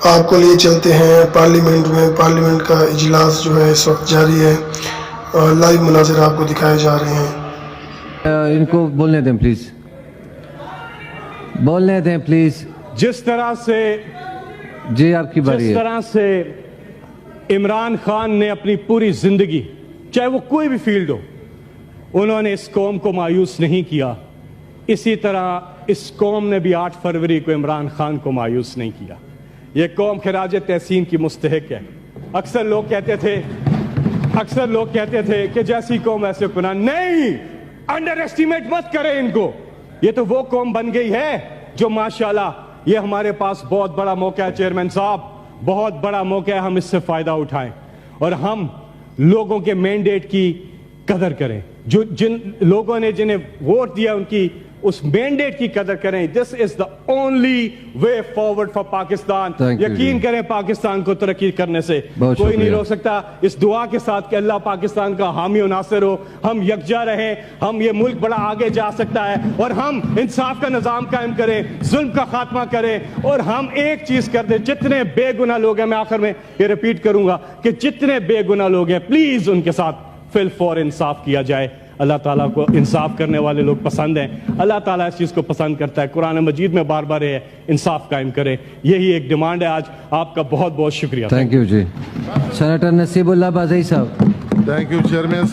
آپ کو لیے چلتے ہیں پارلیمنٹ میں. پارلیمنٹ کا اجلاس جو ہے اس وقت جاری ہے اور لائیو مناظر آپ کو دکھائے جا رہے ہیں. ان کو بولنے دیں پلیز, بولنے دیں پلیز. جس طرح سے جی آپ کی باری ہے. جس طرح سے عمران خان نے اپنی پوری زندگی, چاہے وہ کوئی بھی فیلڈ ہو, انہوں نے اس قوم کو مایوس نہیں کیا, اسی طرح اس قوم نے بھی 8 فروری کو عمران خان کو مایوس نہیں کیا. یہ قوم خراج تحسین کی مستحق ہے. اکثر لوگ کہتے تھے کہ جیسی قوم ایسے گناہ نہیں, انڈر ایسٹیمیٹ مت کریں ان کو. یہ تو وہ قوم بن گئی ہے جو ماشاءاللہ, یہ ہمارے پاس بہت بڑا موقع ہے چیئرمین صاحب, بہت بڑا موقع ہے, ہم اس سے فائدہ اٹھائیں اور ہم لوگوں کے مینڈیٹ کی قدر کریں. جن لوگوں نے جنہیں ووٹ دیا ان کی اس مینڈیٹ کی قدر کریں. This is the only way forward for Pakistan. یقین کریں پاکستان کو ترقی کرنے سے کوئی نہیں روک سکتا. اس دعا کے ساتھ کہ اللہ پاکستان کا حامی و ناصر ہو, ہم یکجا رہیں, ہم یہ ملک بڑا آگے جا سکتا ہے اور ہم انصاف کا نظام قائم کریں, ظلم کا خاتمہ کریں اور ہم ایک چیز کر دیں. جتنے بے گناہ لوگ ہیں, میں آخر میں یہ ریپیٹ کروں گا کہ جتنے بے گناہ لوگ ہیں پلیز ان کے ساتھ فی الفور انصاف کیا جائے. اللہ تعالیٰ کو انصاف کرنے والے لوگ پسند ہیں, اللہ تعالیٰ اس چیز کو پسند کرتا ہے. قرآن مجید میں بار بار ہے انصاف قائم کریں, یہی ایک ڈیمانڈ ہے. آج آپ کا بہت بہت شکریہ. Thank you G. سینیٹر نصیب اللہ بازئی صاحب. Thank you chairman.